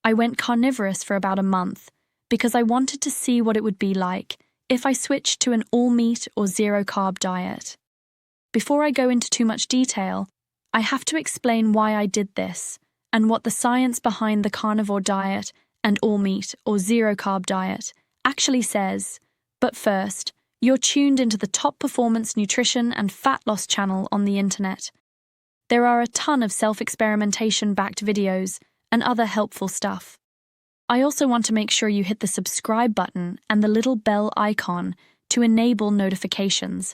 I went carnivorous for about a month because I wanted to see what it would be like if I switched to an all-meat or zero-carb diet. Before I go into too much detail, I have to explain why I did this and what the science behind the carnivore diet and all-meat or zero-carb diet actually says. But first, you're tuned into the top performance nutrition and fat loss channel on the internet. There are a ton of self-experimentation-backed videos and other helpful stuff. I also want to make sure you hit the subscribe button and the little bell icon to enable notifications.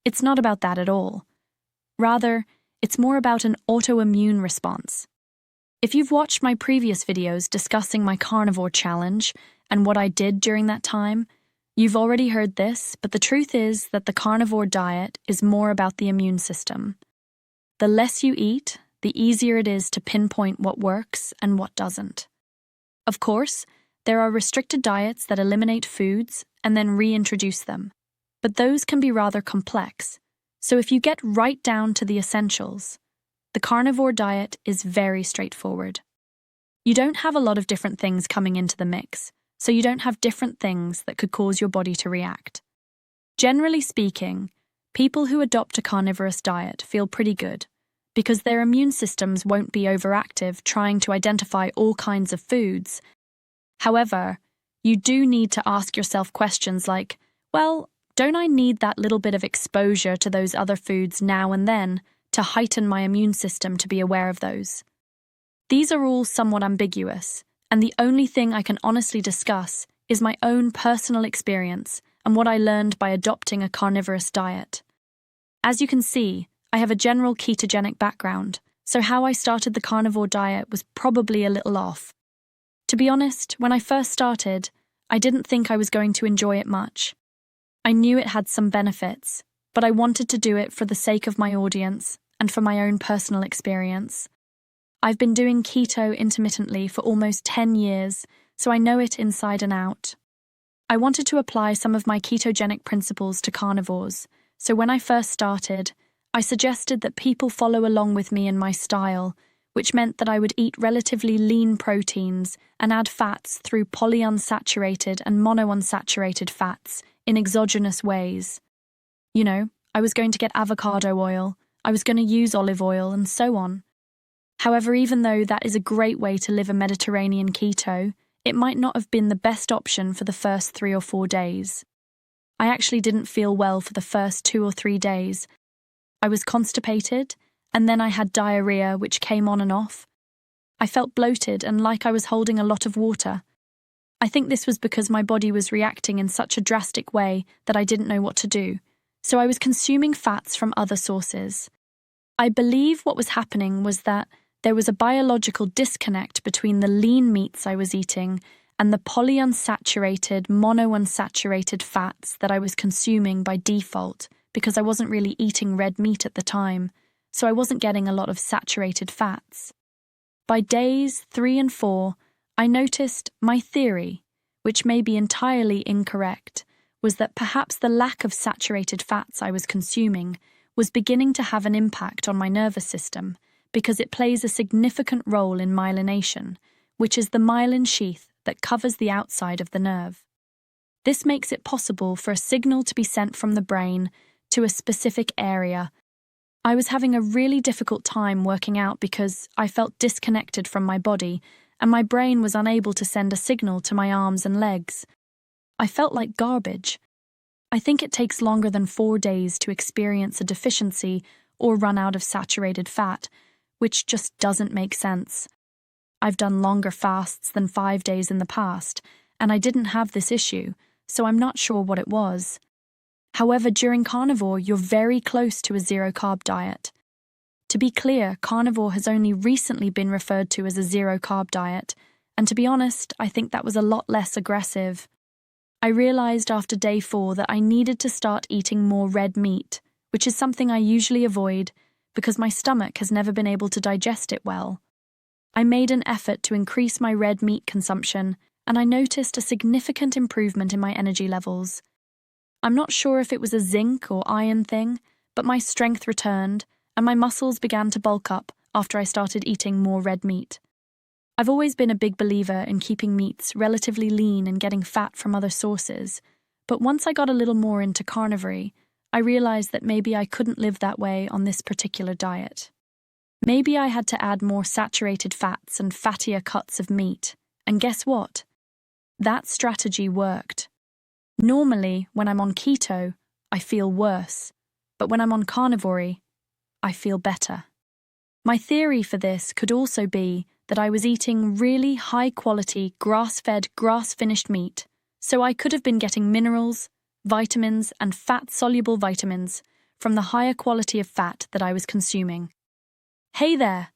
It's not about that at all. Rather, it's more about an autoimmune response. If you've watched my previous videos discussing my carnivore challenge and what I did during that time, you've already heard this, but the truth is that the carnivore diet is more about the immune system. The less you eat, the easier it is to pinpoint what works and what doesn't. Of course, there are restricted diets that eliminate foods and then reintroduce them, but those can be rather complex. So if you get right down to the essentials, the carnivore diet is very straightforward. You don't have a lot of different things coming into the mix, so you don't have different things that could cause your body to react. Generally speaking, people who adopt a carnivorous diet feel pretty good because their immune systems won't be overactive trying to identify all kinds of foods. However, you do need to ask yourself questions like, well, don't I need that little bit of exposure to those other foods now and then to heighten my immune system to be aware of those? These are all somewhat ambiguous, and the only thing I can honestly discuss is my own personal experience and what I learned by adopting a carnivorous diet. As you can see, I have a general ketogenic background, so how I started the carnivore diet was probably a little off. To be honest, when I first started, I didn't think I was going to enjoy it much. I knew it had some benefits, but I wanted to do it for the sake of my audience and for my own personal experience. I've been doing keto intermittently for almost 10 years, so I know it inside and out. I wanted to apply some of my ketogenic principles to carnivores, so when I first started, I suggested that people follow along with me in my style, which meant that I would eat relatively lean proteins and add fats through polyunsaturated and monounsaturated fats in exogenous ways. You know, I was going to get avocado oil, I was going to use olive oil, and so on. However, even though that is a great way to live a Mediterranean keto, it might not have been the best option for the first 3 or 4 days. I actually didn't feel well for the first 2 or 3 days. I was constipated, and then I had diarrhea, which came on and off. I felt bloated and like I was holding a lot of water. I think this was because my body was reacting in such a drastic way that I didn't know what to do, so I was consuming fats from other sources. I believe what was happening was that there was a biological disconnect between the lean meats I was eating and the polyunsaturated, monounsaturated fats that I was consuming by default because I wasn't really eating red meat at the time, so I wasn't getting a lot of saturated fats. By days 3 and 4, I noticed my theory, which may be entirely incorrect, was that perhaps the lack of saturated fats I was consuming was beginning to have an impact on my nervous system because it plays a significant role in myelination, which is the myelin sheath that covers the outside of the nerve. This makes it possible for a signal to be sent from the brain to a specific area. I was having a really difficult time working out because I felt disconnected from my body and my brain was unable to send a signal to my arms and legs. I felt like garbage. I think it takes longer than 4 days to experience a deficiency or run out of saturated fat, which just doesn't make sense. I've done longer fasts than 5 days in the past, and I didn't have this issue, so I'm not sure what it was. However, during carnivore, you're very close to a zero-carb diet. To be clear, carnivore has only recently been referred to as a zero-carb diet, and to be honest, I think that was a lot less aggressive. I realized after day 4 that I needed to start eating more red meat, which is something I usually avoid because my stomach has never been able to digest it well. I made an effort to increase my red meat consumption, and I noticed a significant improvement in my energy levels. I'm not sure if it was a zinc or iron thing, but my strength returned, and my muscles began to bulk up after I started eating more red meat. I've always been a big believer in keeping meats relatively lean and getting fat from other sources, but once I got a little more into carnivory, I realized that maybe I couldn't live that way on this particular diet. Maybe I had to add more saturated fats and fattier cuts of meat, and guess what? That strategy worked. Normally, when I'm on keto, I feel worse, but when I'm on carnivory, I feel better. My theory for this could also be that I was eating really high-quality, grass-fed, grass-finished meat, so I could have been getting minerals, vitamins, and fat-soluble vitamins from the higher quality of fat that I was consuming. Hey there!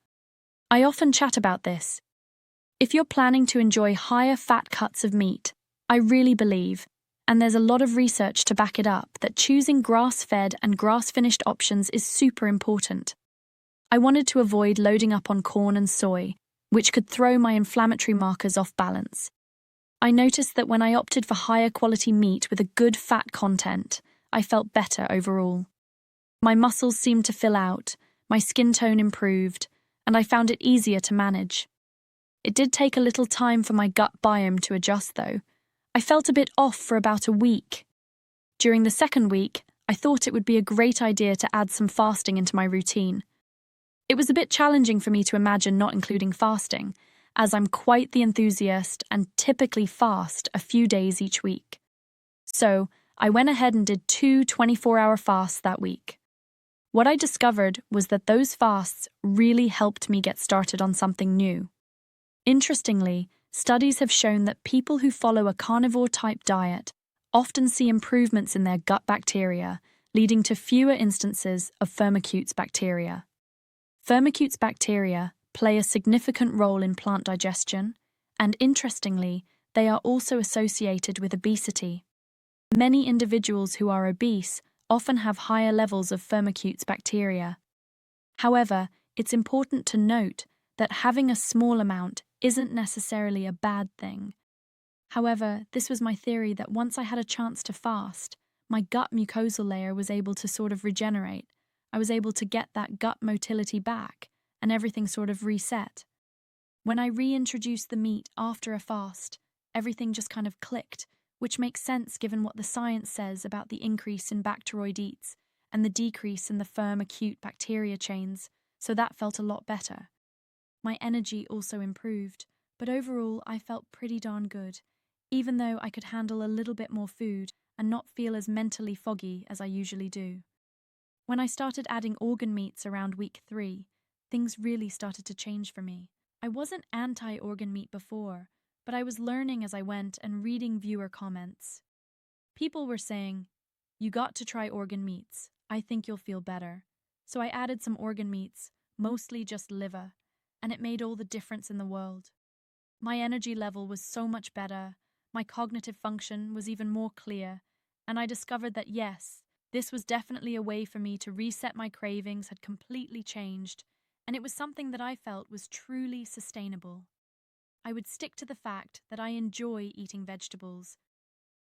I often chat about this. If you're planning to enjoy higher fat cuts of meat, I really believe, and there's a lot of research to back it up, that choosing grass-fed and grass-finished options is super important. I wanted to avoid loading up on corn and soy, which could throw my inflammatory markers off balance. I noticed that when I opted for higher quality meat with a good fat content, I felt better overall. My muscles seemed to fill out, my skin tone improved, and I found it easier to manage. It did take a little time for my gut biome to adjust, though. I felt a bit off for about a week. During the second week, I thought it would be a great idea to add some fasting into my routine. It was a bit challenging for me to imagine not including fasting, as I'm quite the enthusiast and typically fast a few days each week. So, I went ahead and did 2 24-hour fasts that week. What I discovered was that those fasts really helped me get started on something new. Interestingly, studies have shown that people who follow a carnivore-type diet often see improvements in their gut bacteria, leading to fewer instances of Firmicutes bacteria. Firmicutes bacteria play a significant role in plant digestion, and interestingly, they are also associated with obesity. Many individuals who are obese often have higher levels of Firmicutes bacteria. However, it's important to note that having a small amount isn't necessarily a bad thing. However, this was my theory that once I had a chance to fast, my gut mucosal layer was able to sort of regenerate. I was able to get that gut motility back, and everything sort of reset. When I reintroduced the meat after a fast, everything just kind of clicked, which makes sense given what the science says about the increase in bacteroidetes and the decrease in the firm acute bacteria chains, so that felt a lot better. My energy also improved, but overall I felt pretty darn good, even though I could handle a little bit more food and not feel as mentally foggy as I usually do. When I started adding organ meats around week 3, things really started to change for me. I wasn't anti-organ meat before, but I was learning as I went and reading viewer comments. People were saying, "You got to try organ meats. I think you'll feel better." So I added some organ meats, mostly just liver, and it made all the difference in the world. My energy level was so much better, my cognitive function was even more clear, and I discovered that yes, this was definitely a way for me to reset. My cravings had completely changed, and it was something that I felt was truly sustainable. I would stick to the fact that I enjoy eating vegetables.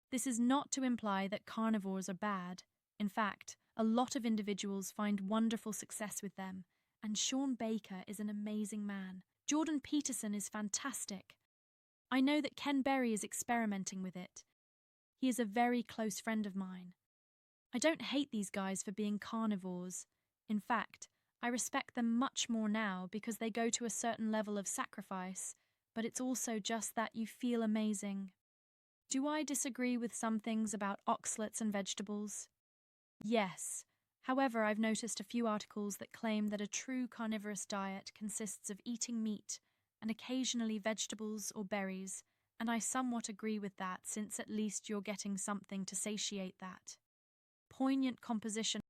This is not to imply that carnivores are bad. In fact, a lot of individuals find wonderful success with them, and Sean Baker is an amazing man. Jordan Peterson is fantastic. I know that Ken Berry is experimenting with it. He is a very close friend of mine. I don't hate these guys for being carnivores. In fact, I respect them much more now because they go to a certain level of sacrifice, but it's also just that you feel amazing. Do I disagree with some things about oxalates and vegetables? Yes. However, I've noticed a few articles that claim that a true carnivorous diet consists of eating meat and occasionally vegetables or berries, and I somewhat agree with that since at least you're getting something to satiate that. Poignant composition.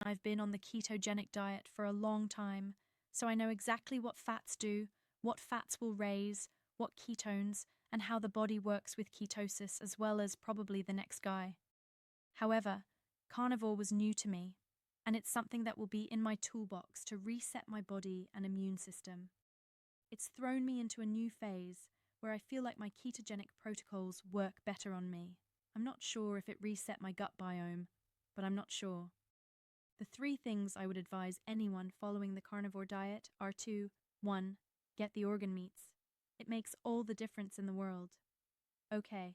I've been on the ketogenic diet for a long time, so I know exactly what fats do, what fats will raise, what ketones, and how the body works with ketosis, as well as probably the next guy. However, carnivore was new to me, and it's something that will be in my toolbox to reset my body and immune system. It's thrown me into a new phase where I feel like my ketogenic protocols work better on me. I'm not sure if it reset my gut biome, but I'm not sure. The 3 things I would advise anyone following the carnivore diet are to 1. Get the organ meats. It makes all the difference in the world. Okay.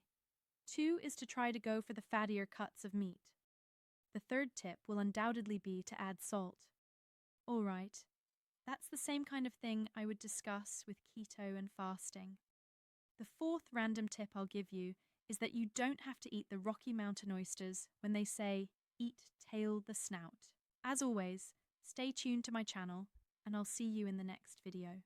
2 is to try to go for the fattier cuts of meat. The third tip will undoubtedly be to add salt. All right. That's the same kind of thing I would discuss with keto and fasting. The fourth random tip I'll give you is that you don't have to eat the Rocky Mountain oysters when they say, eat tail the snout. As always, stay tuned to my channel, and I'll see you in the next video.